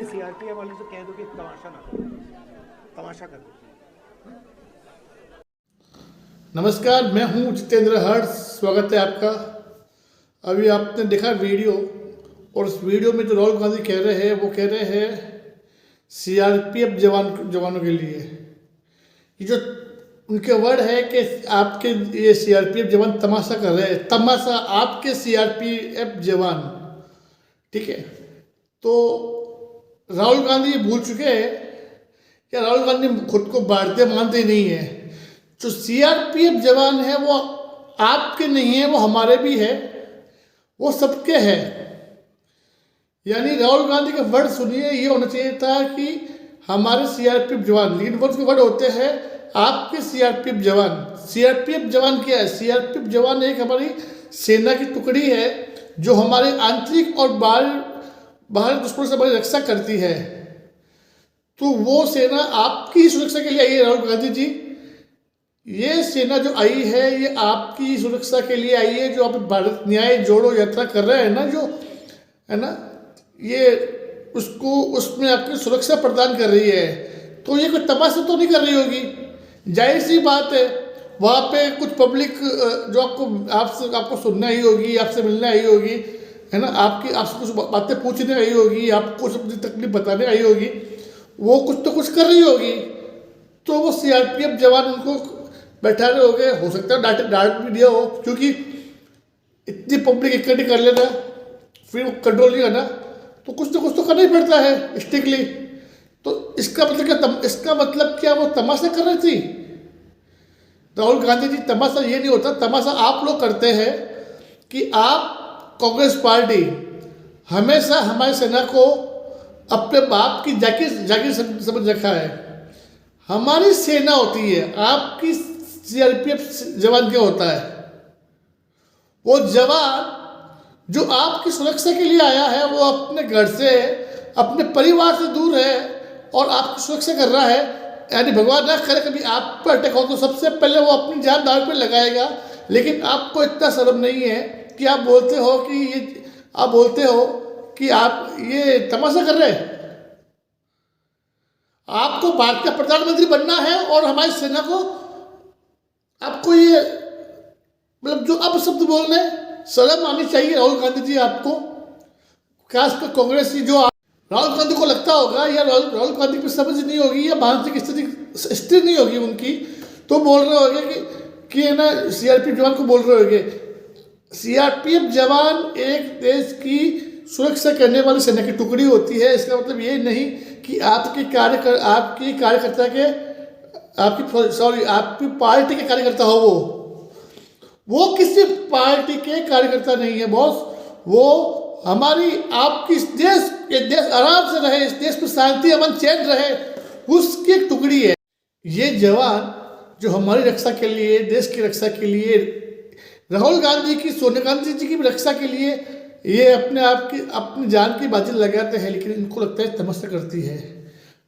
CRPF वाले से कह दो कि तमाशा ना करो, तमाशा कर दो। नमस्कार, मैं हूं जितेंद्र हर्ष। स्वागत है आपका। अभी आपने देखा वीडियो, और उस वीडियो में जो राहुल गांधी कह रहे हैं वो कह रहे हैं सीआरपीएफ जवानों के लिए। ये जो उनके वर्ड है कि आपके ये सीआरपीएफ जवान तमाशा कर रहे हैं। तमाशा आपके सीआरपीएफ जवान, ठीक है। तो राहुल गांधी ये भूल चुके हैं कि राहुल गांधी खुद को भारतीय मानते ही नहीं है। जो सीआरपीएफ जवान है वो आपके नहीं है, वो हमारे भी है, वो सबके है। यानी राहुल गांधी के वर्ड सुनिए, ये होना चाहिए था कि हमारे सीआरपीएफ जवान, लेकिन वो उसके वर्ड होते हैं आपके सीआरपीएफ जवान। सीआरपीएफ जवान क्या है? सीआरपीएफ जवान एक हमारी सेना की टुकड़ी है जो हमारे आंतरिक और बाहर दुश्मनों से हमारी रक्षा करती है। तो वो सेना आपकी सुरक्षा के लिए आई है राहुल गांधी जी। ये सेना जो आई है ये आपकी सुरक्षा के लिए आई है। जो आप भारत न्याय जोड़ो यात्रा कर रहे हैं ना, जो है ना, ये उसको उसमें आपकी सुरक्षा प्रदान कर रही है। तो ये कोई तमाशा तो नहीं कर रही होगी। जाहिर सी बात है, वहाँ पे कुछ पब्लिक जो आपको सुनना ही होगी, आपसे मिलने आई होगी, है ना, आपसे कुछ बातें पूछने आई होगी, आपको कुछ अपनी तकलीफ बताने आई होगी, वो कुछ तो कुछ कर रही होगी। तो वो सीआरपीएफ जवान उनको बैठा रहे हो गए। हो सकता है डांट भी दिया हो, क्योंकि इतनी पब्लिक इकट्ठी कर लेना फिर कंट्रोल नहीं करना, तो कुछ तो करना ही पड़ता है स्ट्रिक्टली। तो इसका मतलब क्या? इसका मतलब क्या वो तमाशा कर रही थी राहुल गांधी जी? तमाशा ये नहीं होता। तमाशा आप लोग करते हैं कि आप कांग्रेस पार्टी हमेशा हमारी सेना को अपने बाप की जागीर समझ रखा है। हमारी सेना होती है, आपकी सीआरपीएफ जवान क्या होता है? वो जवान जो आपकी सुरक्षा के लिए आया है, वो अपने घर से, अपने परिवार से दूर है और आपकी सुरक्षा कर रहा है। यानी भगवान ना करे कभी आप पर अटैक हो तो सबसे पहले वो अपनी जान दांव पे लगाएगा। लेकिन आपको इतना शर्म नहीं है कि आप बोलते हो कि आप ये तमाशा कर रहे हैं। आपको भारत का प्रधानमंत्री बनना है और हमारी सेना को आपको ये मतलब जो अपशब्द बोलने शर्म आनी चाहिए राहुल गांधी जी आपको। खासकर कांग्रेस की जो राहुल गांधी को लगता होगा या राहुल गांधी की समझ नहीं होगी या मानसिक स्थिति स्थिर नहीं होगी उनकी, तो बोल रहे होंगे कि है ना, सीआरपीएफ जवान को बोल रहे होंगे। सीआरपीएफ जवान एक देश की सुरक्षा करने वाली सेना की टुकड़ी होती है। इसका मतलब ये नहीं कि आपकी कार्यकर्ता के आपकी पार्टी के कार्यकर्ता हो। वो किसी पार्टी के कार्यकर्ता नहीं है बॉस। वो हमारी आपकी ये देश आराम से रहे, इस देश में शांति अमन चैन रहे, उसकी एक टुकड़ी है। ये जवान जो हमारी रक्षा के लिए, देश की रक्षा के लिए, राहुल गांधी की, सोनिया गांधी जी की रक्षा के लिए ये अपनी जान की बाजी लगाते हैं। लेकिन इनको लगता है तमाशा करती है।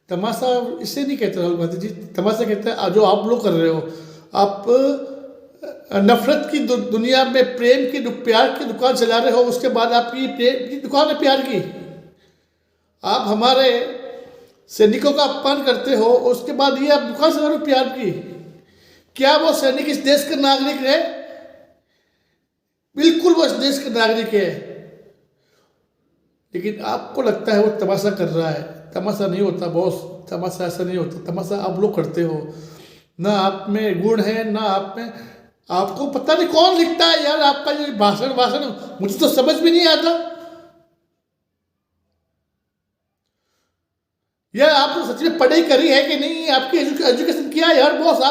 तमाशा इसे नहीं कहते राहुल गांधी जी। तमाशा कहते हैं जो आप लोग कर रहे हो। आप नफरत की दुनिया में प्यार की दुकान चला रहे हो। उसके बाद आपकी प्रेम की दुकान है प्यार की। आप हमारे सैनिकों का अपमान करते हो, उसके बाद ये आप दुकान चला रहे हो प्यार की। क्या वो सैनिक इस देश के नागरिक है? बिल्कुल वो इस देश के नागरिक है। लेकिन आपको लगता है वो तमाशा कर रहा है। तमाशा नहीं होता बॉस, तमाशा ऐसा नहीं होता। तमाशा आप लोग करते हो। ना आप में गुण है, ना आप में, आपको पता नहीं कौन लिखता है यार आपका ये भाषण मुझे तो समझ भी नहीं आता। यार आपने सच में पढ़ाई करी है कि नहीं? आपकी एजुकेशन क्या है यार बॉस?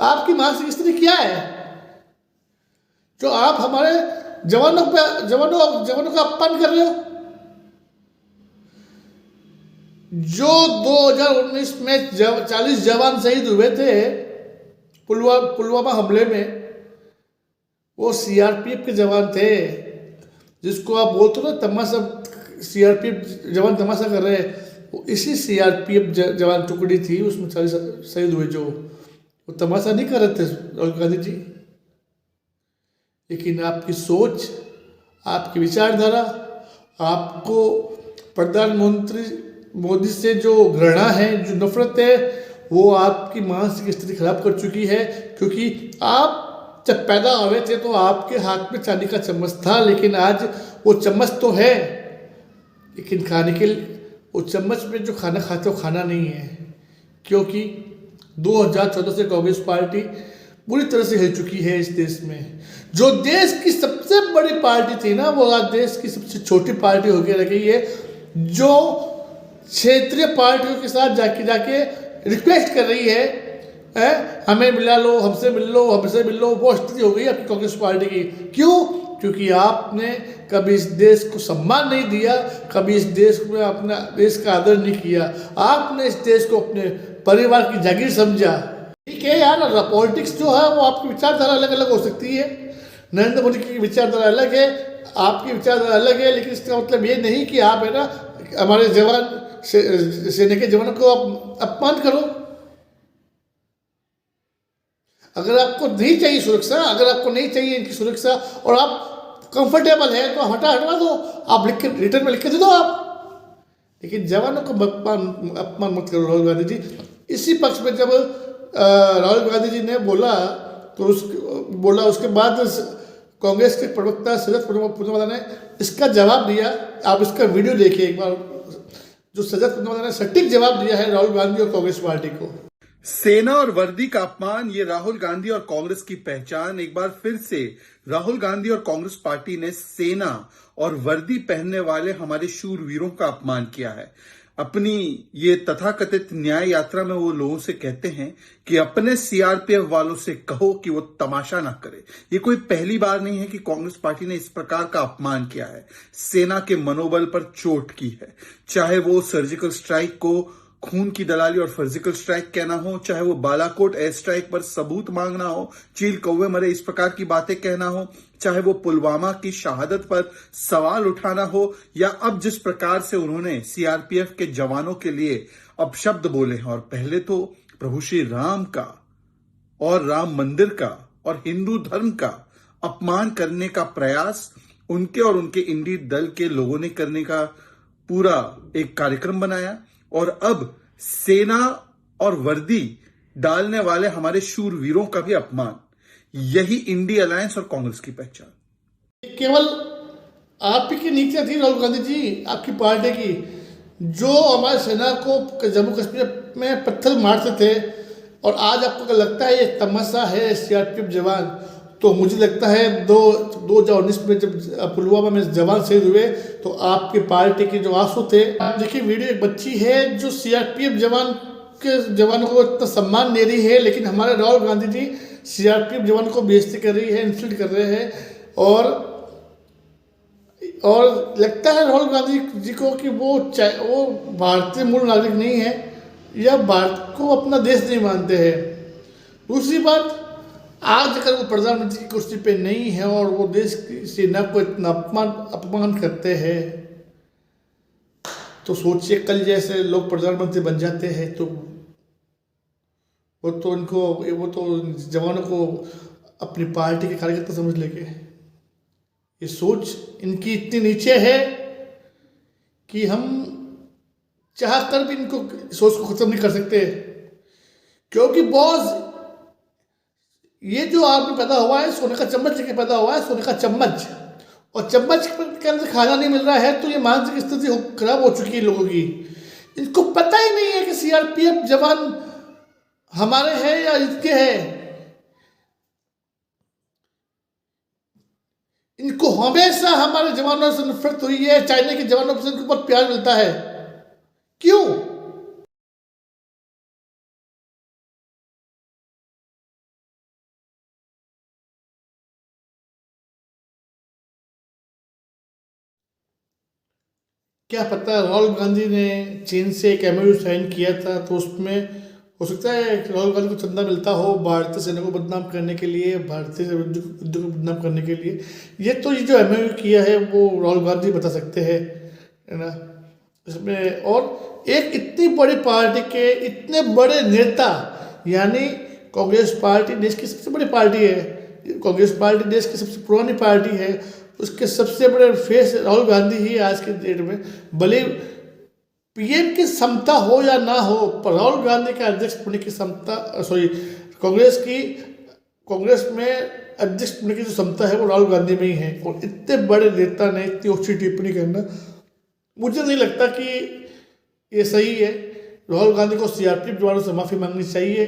आपकी मानसिक स्थिति क्या है जो आप हमारे जवानों का अपमान कर रहे हो? जो 2019 में 40 जवान शहीद हुए थे पुलवामा हमले में, वो सीआरपीएफ के जवान थे। जिसको आप बोलते हो ना तमाशा, सीआरपीएफ जवान तमाशा कर रहे हैं, वो इसी सीआरपीएफ जवान टुकड़ी थी। उसमें 40 शहीद हुए जो, वो तमाशा नहीं कर रहे थे राहुल गांधी जी। लेकिन आपकी सोच, आपकी विचारधारा आपको प्रधानमंत्री मोदी से जो घृणा है, जो नफरत है, वो आपकी मानसिक स्थिति खराब कर चुकी है। क्योंकि आप जब पैदा हुए थे तो आपके हाथ में चांदी का चम्मच था, लेकिन आज वो चम्मच तो है, लेकिन खाने के वो चम्मच में जो खाना खाते हो खाना नहीं है। क्योंकि 2014 से कांग्रेस पार्टी पूरी तरह से हिल चुकी है इस देश में। जो देश की सबसे बड़ी पार्टी थी ना, वो आज देश की सबसे छोटी पार्टी होकर रह गई है, जो क्षेत्रीय पार्टियों के साथ जाके रिक्वेस्ट कर रही है, हमें मिला लो, हमसे मिल लो, हमसे मिल लो। वो स्थिति हो गई आपकी कांग्रेस पार्टी की। क्यों? क्योंकि आपने कभी इस देश को सम्मान नहीं दिया, कभी इस देश में अपना देश का आदर नहीं किया। आपने इस देश को अपने परिवार की जागीर समझा। ठीक है यार, पॉलिटिक्स जो है वो आपकी विचारधारा अलग अलग हो सकती है। नरेंद्र मोदी की विचारधारा अलग है, आपकी विचारधारा अलग है, लेकिन इसका मतलब ये नहीं कि आप है ना हमारे जवान सेना के जवानों को आप अपमान करो। अगर आपको नहीं चाहिए सुरक्षा, अगर आपको नहीं चाहिए इनकी सुरक्षा और आप कंफर्टेबल है तो हटवा दो, आप लिख के रिटर्न में लिख के दे दो आप। लेकिन जवानों को अपमान मत करो राहुल गांधी जी। इसी पक्ष में जब राहुल गांधी जी ने बोला तो उसके बाद कांग्रेस के प्रवक्ता सजत पुनवाला ने इसका जवाब दिया। आप इसका वीडियो देखिए एक बार, जो सजत पुनवाला ने सटीक जवाब दिया है राहुल गांधी और कांग्रेस पार्टी को। सेना और वर्दी का अपमान, ये राहुल गांधी और कांग्रेस की पहचान। एक बार फिर से राहुल गांधी और कांग्रेस पार्टी ने सेना और वर्दी पहनने वाले हमारे शूरवीरों का अपमान किया है। अपनी ये तथाकथित न्याय यात्रा में वो लोगों से कहते हैं कि अपने सीआरपीएफ वालों से कहो कि वो तमाशा ना करे। ये कोई पहली बार नहीं है कि कांग्रेस पार्टी ने इस प्रकार का अपमान किया है, सेना के मनोबल पर चोट की है। चाहे वो सर्जिकल स्ट्राइक को खून की दलाली और सर्जिकल स्ट्राइक कहना हो, चाहे वो बालाकोट एयर स्ट्राइक पर सबूत मांगना हो, चील कौवे मरे, इस प्रकार की बातें कहना हो, चाहे वो पुलवामा की शहादत पर सवाल उठाना हो, या अब जिस प्रकार से उन्होंने सीआरपीएफ के जवानों के लिए अपशब्द बोले हैं। और पहले तो प्रभु श्री राम का और राम मंदिर का और हिंदू धर्म का अपमान करने का प्रयास उनके और उनके इंडी दल के लोगों ने करने का पूरा एक कार्यक्रम बनाया। और अब सेना और वर्दी डालने वाले हमारे शूरवीरों का भी अपमान। यही इंडी अलायंस और कांग्रेस की पहचान। केवल आप ही की नीतियां थी राहुल गांधी जी, आपकी पार्टी की, जो हमारे सेना को जम्मू कश्मीर में पत्थर मारते थे। और आज आपको क्या लगता है ये तमाशा है सीआरपीएफ जवान? तो मुझे लगता है 2019 में जब पुलवामा में जवान शहीद हुए तो आपकी पार्टी के जो आंसू थे। आप देखिए वीडियो, एक बच्ची है जो सीआरपीएफ जवानों को इतना सम्मान दे रही है, लेकिन हमारे राहुल गांधी जी सीआरपीएफ जवान को बेइज्जती कर रही है, इंसल्ट कर रहे हैं। और लगता है राहुल गांधी जी को कि वो भारतीय मूल नागरिक नहीं है या भारत को अपना देश नहीं मानते हैं। दूसरी बात, आज अगर वो प्रधानमंत्री की कुर्सी पे नहीं है और वो देश की सेना को इतना अपमान करते हैं, तो सोचिए कल जैसे लोग प्रधानमंत्री बन जाते हैं तो वो तो जवानों को अपनी पार्टी के कार्यकर्ता समझ लेंगे। ये सोच इनकी इतनी नीचे है कि हम चाह कर भी इनको सोच को खत्म नहीं कर सकते। क्योंकि बॉस, ये जो आदमी पैदा हुआ है सोने का चम्मच लेके पैदा हुआ है, सोने का चम्मच, और चम्मच के अंदर खाना नहीं मिल रहा है, तो ये मानसिक स्थिति खराब हो चुकी है लोगों की। इनको पता ही नहीं है कि सीआरपीएफ जवान हमारे हैं या इनके हैं। इनको हमेशा हमारे जवानों से नफरत हुई है, चाइना के जवानों से इनको बहुत प्यार मिलता है। क्यों? क्या पता राहुल गांधी ने चीन से एक एमओयू साइन किया था, तो उसमें हो सकता है राहुल गांधी को चंदा मिलता हो भारतीय सेना को बदनाम करने के लिए, भारतीय उद्योग को बदनाम करने के लिए। ये जो एमओयू किया है वो राहुल गांधी बता सकते हैं, है ना। इसमें और एक इतनी बड़ी पार्टी के इतने बड़े नेता, यानी कांग्रेस पार्टी देश की सबसे बड़ी पार्टी है, कांग्रेस पार्टी देश की सबसे पुरानी पार्टी है, उसके सबसे बड़े फेस राहुल गांधी ही आज के डेट में। भले पीएम की क्षमता हो या ना हो, पर राहुल गांधी का अध्यक्ष होने की क्षमता, सॉरी, कांग्रेस में अध्यक्ष होने की जो क्षमता है वो राहुल गांधी में ही है। और इतने बड़े नेता ने इतनी अच्छी टिप्पणी करना, मुझे नहीं लगता कि ये सही है। राहुल गांधी को सीआरपीएफ जवानों से माफ़ी मांगनी चाहिए।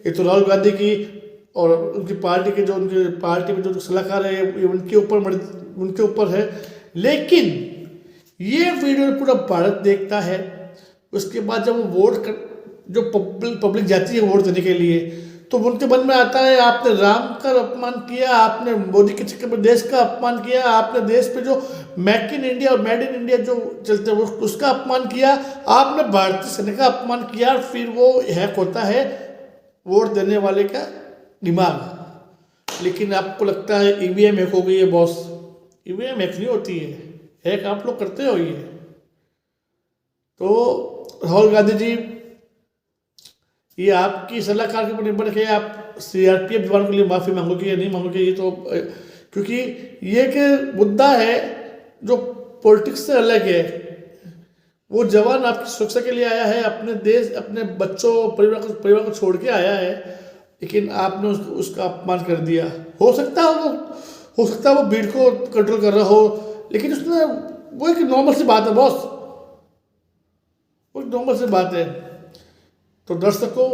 ये तो राहुल गांधी की और उनकी पार्टी के जो उनके पार्टी में जो सलाहकार है ये उनके ऊपर है। लेकिन ये वीडियो पूरा भारत देखता है। उसके बाद जब वो जो पब्लिक जाती है वोट देने के लिए, तो उनके मन में आता है आपने राम का अपमान किया, आपने मोदी के चक्कर में देश का अपमान किया, आपने देश पे जो मेक इन इंडिया और मेड इन इंडिया जो चलते हैं उसका अपमान किया, आपने भारतीय सेना का अपमान किया। फिर वो हैक होता है वोट देने वाले का दिमाग। लेकिन आपको लगता है ईवीएम हैक हो गई है बॉस। ईवीएम हैक नहीं होती है, हैक आप लोग करते हो ये। तो राहुल गांधी जी, ये आपकी सलाहकार के ऊपर निर्भर है, आप सीआरपीएफ जवानों के लिए माफ़ी मांगोगे या नहीं मांगोगे। ये तो क्योंकि ये के मुद्दा है जो पॉलिटिक्स से अलग है। वो जवान आपकी सुरक्षा के लिए आया है, अपने देश, अपने बच्चों, परिवार को छोड़ के आया है, लेकिन आपने उसका अपमान कर दिया। हो सकता है वो भीड़ को कंट्रोल कर रहा हो, लेकिन उसने वो एक नॉर्मल सी बात है बॉस, वो एक नॉर्मल सी बात है। तो दर्शकों,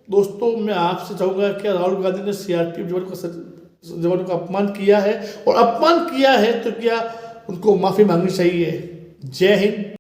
दोस्तों, मैं आपसे चाहूँगा कि राहुल गांधी ने सीआरपीएफ जवानों का अपमान किया है, और अपमान किया है तो क्या उनको माफ़ी मांगनी चाहिए। जय हिंद।